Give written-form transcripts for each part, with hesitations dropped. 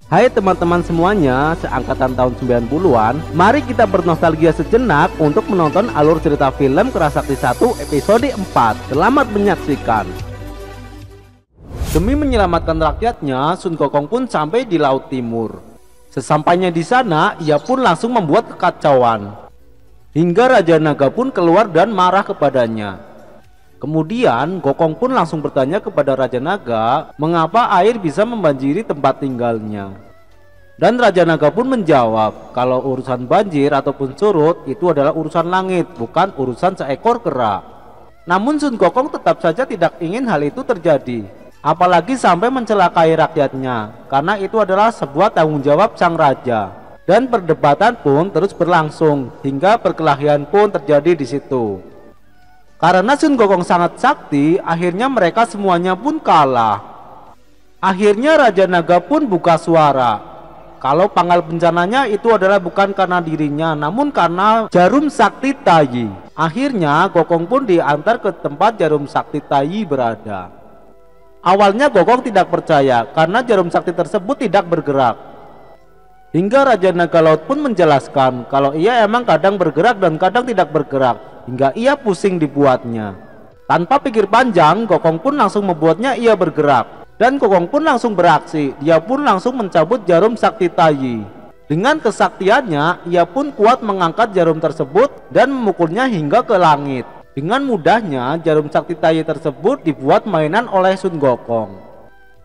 Hai teman-teman semuanya, seangkatan tahun 90-an, mari kita bernostalgia sejenak untuk menonton alur cerita film Kerasakti 1 episode 4. Selamat menyaksikan. Demi menyelamatkan rakyatnya, Sun Gokong pun sampai di Laut Timur. Sesampainya di sana, ia pun langsung membuat kekacauan. Hingga Raja Naga pun keluar dan marah kepadanya. Kemudian Gokong pun langsung bertanya kepada Raja Naga mengapa air bisa membanjiri tempat tinggalnya. Dan Raja Naga pun menjawab kalau urusan banjir ataupun surut itu adalah urusan langit, bukan urusan seekor kera. Namun Sun Gokong tetap saja tidak ingin hal itu terjadi, apalagi sampai mencelakai rakyatnya, karena itu adalah sebuah tanggung jawab sang raja. Dan perdebatan pun terus berlangsung hingga perkelahian pun terjadi di situ. Karena Sun Gokong sangat sakti, akhirnya mereka semuanya pun kalah. Akhirnya Raja Naga pun buka suara kalau pangkal bencananya itu adalah bukan karena dirinya, namun karena Jarum Sakti Taiyi. Akhirnya Gokong pun diantar ke tempat Jarum Sakti Taiyi berada. Awalnya Gokong tidak percaya karena Jarum Sakti tersebut tidak bergerak. Hingga Raja Naga Laut pun menjelaskan kalau ia emang kadang bergerak dan kadang tidak bergerak, hingga ia pusing dibuatnya. Tanpa pikir panjang, Gokong pun langsung membuatnya ia bergerak. Dan Gokong pun langsung beraksi, dia pun langsung mencabut Jarum Sakti Taiyi. Dengan kesaktiannya, ia pun kuat mengangkat jarum tersebut dan memukulnya hingga ke langit. Dengan mudahnya, Jarum Sakti Taiyi tersebut dibuat mainan oleh Sun Gokong.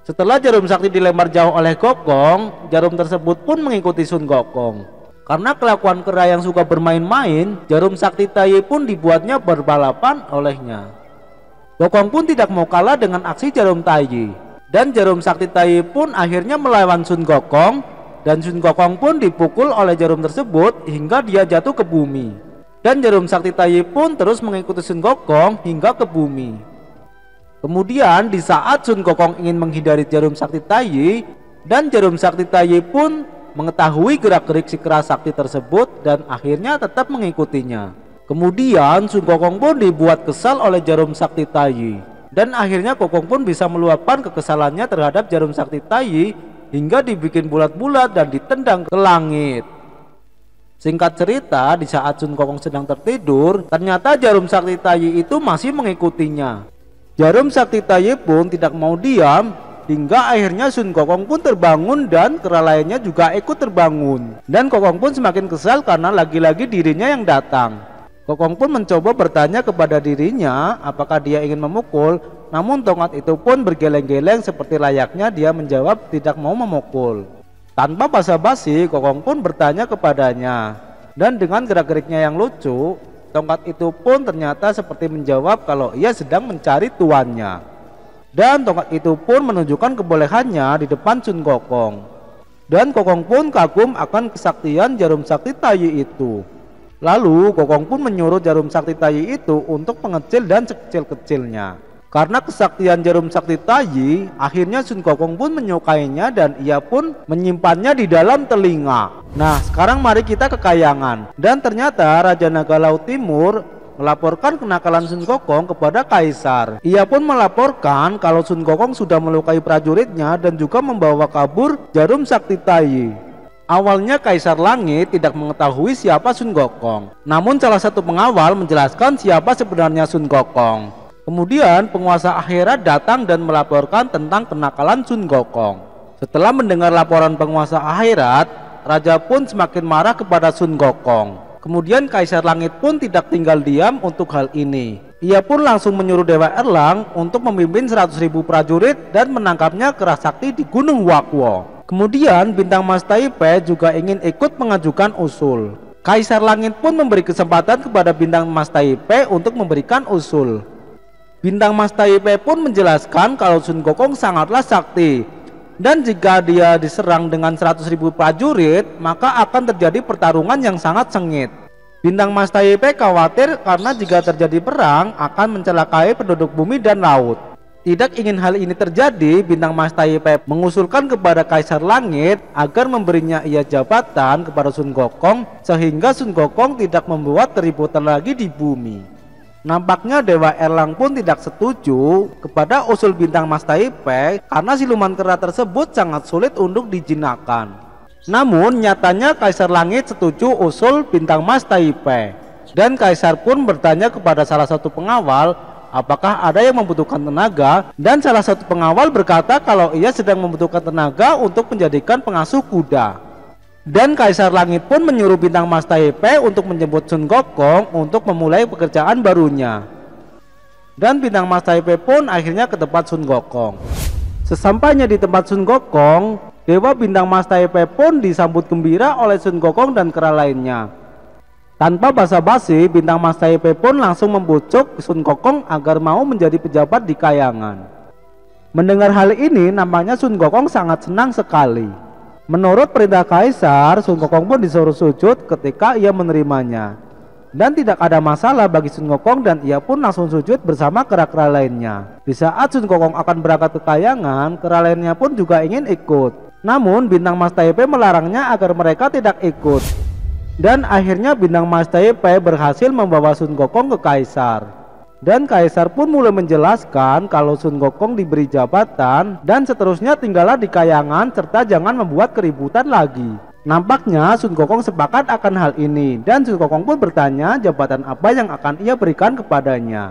Setelah Jarum Sakti dilempar jauh oleh Gokong, jarum tersebut pun mengikuti Sun Gokong. Karena kelakuan kera yang suka bermain-main, Jarum Sakti Taiyi pun dibuatnya berbalapan olehnya. Gokong pun tidak mau kalah dengan aksi Jarum Taiyi. Dan Jarum Sakti Taiyi pun akhirnya melawan Sun Gokong. Dan Sun Gokong pun dipukul oleh jarum tersebut hingga dia jatuh ke bumi. Dan Jarum Sakti Taiyi pun terus mengikuti Sun Gokong hingga ke bumi. Kemudian di saat Sun Gokong ingin menghindari Jarum Sakti Taiyi, dan Jarum Sakti Taiyi pun mengetahui gerak-gerik si kera sakti tersebut dan akhirnya tetap mengikutinya. Kemudian Sun Gokong pun dibuat kesal oleh Jarum Sakti Taiyi, dan akhirnya Gokong pun bisa meluapkan kekesalannya terhadap Jarum Sakti Taiyi hingga dibikin bulat-bulat dan ditendang ke langit. Singkat cerita, di saat Sun Gokong sedang tertidur, ternyata Jarum Sakti Taiyi itu masih mengikutinya. Jarum Sakti Taiyi pun tidak mau diam, hingga akhirnya Sun Gokong pun terbangun dan kera lainnya juga ikut terbangun. Dan Gokong pun semakin kesal karena lagi-lagi dirinya yang datang. Gokong pun mencoba bertanya kepada dirinya apakah dia ingin memukul, namun tongkat itu pun bergeleng-geleng seperti layaknya dia menjawab tidak mau memukul. Tanpa basa-basi, Gokong pun bertanya kepadanya. Dan dengan gerak-geriknya yang lucu, tongkat itu pun ternyata seperti menjawab kalau ia sedang mencari tuannya. Dan tongkat itu pun menunjukkan kebolehannya di depan Sun Gokong. Dan Gokong pun kagum akan kesaktian Jarum Sakti Taiyi itu. Lalu Gokong pun menyuruh Jarum Sakti Taiyi itu untuk mengecil dan sekecil-kecilnya. Karena kesaktian Jarum Sakti Taiyi, akhirnya Sun Gokong pun menyukainya dan ia pun menyimpannya di dalam telinga. Nah, sekarang mari kita ke kayangan. Dan ternyata Raja Naga Laut Timur melaporkan kenakalan Sun Gokong kepada Kaisar. Ia pun melaporkan kalau Sun Gokong sudah melukai prajuritnya dan juga membawa kabur Jarum Sakti Taiyi. Awalnya Kaisar Langit tidak mengetahui siapa Sun Gokong. Namun salah satu pengawal menjelaskan siapa sebenarnya Sun Gokong. Kemudian penguasa akhirat datang dan melaporkan tentang kenakalan Sun Gokong. Setelah mendengar laporan penguasa akhirat, raja pun semakin marah kepada Sun Gokong. Kemudian Kaisar Langit pun tidak tinggal diam untuk hal ini. Ia pun langsung menyuruh Dewa Erlang untuk memimpin 100.000 prajurit dan menangkapnya kera sakti di Gunung Wakwo. Kemudian Bintang Mas Taipe juga ingin ikut mengajukan usul. Kaisar Langit pun memberi kesempatan kepada Bintang Mas Taipe untuk memberikan usul. Bintang Mas Taipe pun menjelaskan kalau Sun Gokong sangatlah sakti, dan jika dia diserang dengan 100.000 prajurit, maka akan terjadi pertarungan yang sangat sengit. Bintang Mas Taipe khawatir karena jika terjadi perang akan mencelakai penduduk bumi dan laut. Tidak ingin hal ini terjadi, Bintang Mas Taipe mengusulkan kepada Kaisar Langit agar memberinya ia jabatan kepada Sun Gokong, sehingga Sun Gokong tidak membuat keributan lagi di bumi. Nampaknya Dewa Erlang pun tidak setuju kepada usul bintang Mas Taipei karena siluman kera tersebut sangat sulit untuk dijinakkan. Namun nyatanya Kaisar Langit setuju usul bintang Mas Taipei, dan Kaisar pun bertanya kepada salah satu pengawal apakah ada yang membutuhkan tenaga, dan salah satu pengawal berkata kalau ia sedang membutuhkan tenaga untuk menjadikan pengasuh kuda. Dan Kaisar Langit pun menyuruh bintang Mas Taipei untuk menjemput Sun Gokong untuk memulai pekerjaan barunya. Dan bintang Mas Taipei pun akhirnya ke tempat Sun Gokong. Sesampainya di tempat Sun Gokong, Dewa bintang Mas Taipei pun disambut gembira oleh Sun Gokong dan kera lainnya. Tanpa basa-basi, bintang Mas Taipei pun langsung membujuk Sun Gokong agar mau menjadi pejabat di Kayangan. Mendengar hal ini, nampaknya Sun Gokong sangat senang sekali. Menurut perintah Kaisar, Sun Gokong pun disuruh sujud ketika ia menerimanya. Dan tidak ada masalah bagi Sun Gokong, dan ia pun langsung sujud bersama kera-kera lainnya. Di saat Sun Gokong akan berangkat ke Kayangan, kera lainnya pun juga ingin ikut. Namun bintang Mas Taipei melarangnya agar mereka tidak ikut. Dan akhirnya bintang Mas Taipei berhasil membawa Sun Gokong ke Kaisar. Dan Kaisar pun mulai menjelaskan kalau Sun Gokong diberi jabatan dan seterusnya tinggallah di Kayangan serta jangan membuat keributan lagi. Nampaknya Sun Gokong sepakat akan hal ini, dan Sun Gokong pun bertanya jabatan apa yang akan ia berikan kepadanya.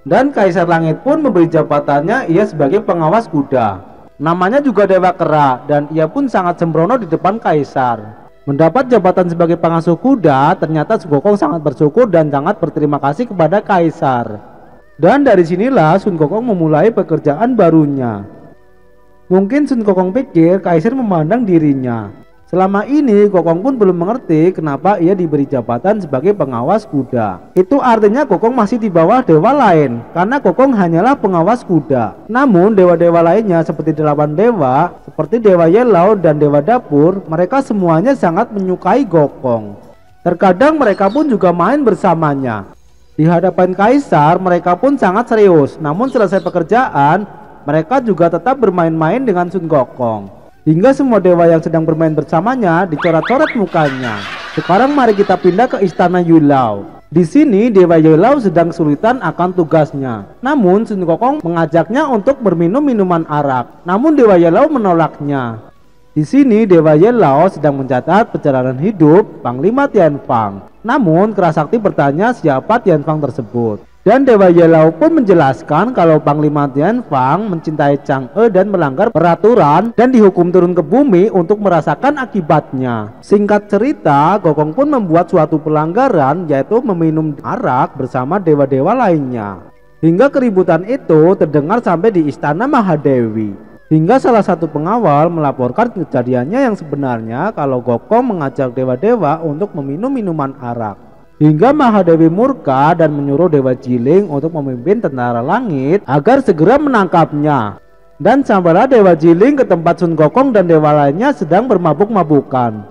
Dan Kaisar Langit pun memberi jabatannya ia sebagai pengawas kuda. Namanya juga Dewa Kera, dan ia pun sangat sembrono di depan Kaisar. Mendapat jabatan sebagai pengasuh kuda, ternyata Sun Gokong sangat bersyukur dan sangat berterima kasih kepada Kaisar. Dan dari sinilah Sun Gokong memulai pekerjaan barunya. Mungkin Sun Gokong pikir Kaisar memandang dirinya. Selama ini Gokong pun belum mengerti kenapa ia diberi jabatan sebagai pengawas kuda. Itu artinya Gokong masih di bawah dewa lain, karena Gokong hanyalah pengawas kuda. Namun dewa-dewa lainnya seperti 8 dewa, seperti Dewa Yelau dan Dewa Dapur, mereka semuanya sangat menyukai Gokong. Terkadang mereka pun juga main bersamanya. Di hadapan Kaisar mereka pun sangat serius, namun selesai pekerjaan mereka juga tetap bermain-main dengan Sun Gokong. Hingga semua dewa yang sedang bermain bersamanya dicoret-coret mukanya. Sekarang mari kita pindah ke istana Yulau. Di sini Dewa Yelau sedang kesulitan akan tugasnya. Namun Sun Gokong mengajaknya untuk berminum minuman arak. Namun Dewa Yelau menolaknya. Di sini Dewa Yelau sedang mencatat perjalanan hidup Panglima Tianfang. Namun Kerasakti bertanya siapa Tianfang tersebut. Dan Dewa Yelau pun menjelaskan kalau Panglima Tianfang mencintai Chang'e dan melanggar peraturan dan dihukum turun ke bumi untuk merasakan akibatnya. Singkat cerita, Gokong pun membuat suatu pelanggaran, yaitu meminum arak bersama dewa-dewa lainnya. Hingga keributan itu terdengar sampai di istana Mahadewi. Hingga salah satu pengawal melaporkan kejadiannya yang sebenarnya kalau Gokong mengajak dewa-dewa untuk meminum minuman arak. Hingga Mahadewi murka dan menyuruh Dewa Jiling untuk memimpin tentara langit agar segera menangkapnya. Dan sampailah Dewa Jiling ke tempat Sun Gokong dan dewa lainnya sedang bermabuk-mabukan.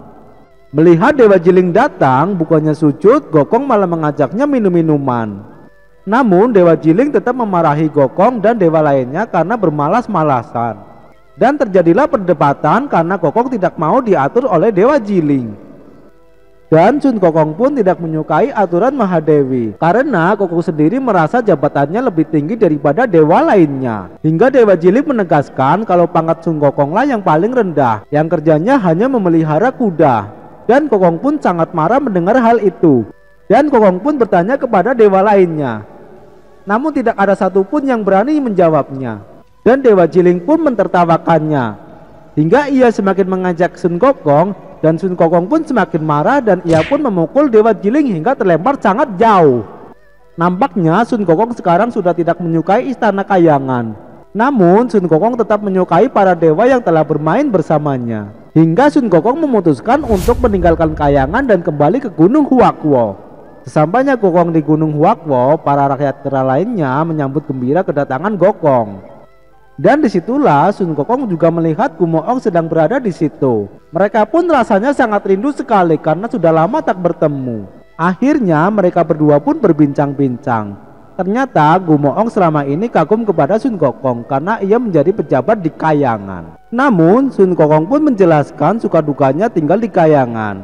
Melihat Dewa Jiling datang, bukannya sujud, Gokong malah mengajaknya minum minuman. Namun Dewa Jiling tetap memarahi Gokong dan dewa lainnya karena bermalas-malasan. Dan terjadilah perdebatan karena Gokong tidak mau diatur oleh Dewa Jiling. Dan Sun Gokong pun tidak menyukai aturan Mahadewi karena Gokong sendiri merasa jabatannya lebih tinggi daripada dewa lainnya. Hingga Dewa Jiling menegaskan kalau pangkat Sun Gokonglah yang paling rendah, yang kerjanya hanya memelihara kuda. Dan Gokong pun sangat marah mendengar hal itu. Dan Gokong pun bertanya kepada dewa lainnya. Namun tidak ada satupun yang berani menjawabnya. Dan Dewa Jiling pun mentertawakannya. Hingga ia semakin mengajak Sun Gokong. Dan Sun Gokong pun semakin marah dan ia pun memukul Dewa Jiling hingga terlempar sangat jauh. Nampaknya Sun Gokong sekarang sudah tidak menyukai istana Kayangan. Namun Sun Gokong tetap menyukai para dewa yang telah bermain bersamanya. Hingga Sun Gokong memutuskan untuk meninggalkan Kayangan dan kembali ke Gunung Huakwo. Sesampainya Gokong di Gunung Huakwo, para rakyat kera lainnya menyambut gembira kedatangan Gokong. Dan disitulah Sun Gokong juga melihat Gumoong sedang berada di situ. Mereka pun rasanya sangat rindu sekali karena sudah lama tak bertemu. Akhirnya mereka berdua pun berbincang-bincang. Ternyata Gumoong selama ini kagum kepada Sun Gokong karena ia menjadi pejabat di Kayangan. Namun Sun Gokong pun menjelaskan suka dukanya tinggal di Kayangan.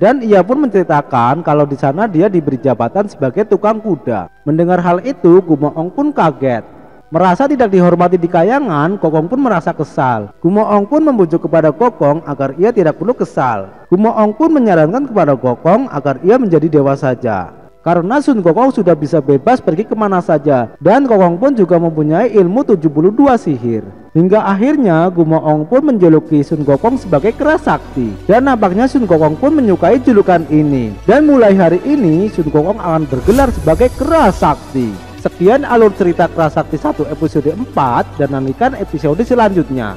Dan ia pun menceritakan kalau di sana dia diberi jabatan sebagai tukang kuda. Mendengar hal itu, Gumoong pun kaget. Merasa tidak dihormati di kayangan, Kokong pun merasa kesal. Gumoong pun membujuk kepada Kokong agar ia tidak perlu kesal. Gumoong pun menyarankan kepada Kokong agar ia menjadi dewa saja, karena Sun Gokong sudah bisa bebas pergi kemana saja, dan Kokong pun juga mempunyai ilmu 72 sihir. Hingga akhirnya Gumoong pun menjuluki Sun Gokong sebagai keras sakti, dan nampaknya Sun Gokong pun menyukai julukan ini. Dan mulai hari ini Sun Gokong akan bergelar sebagai keras sakti. Sekian alur cerita Keras Sakti 1 episode 4, dan nantikan episode selanjutnya.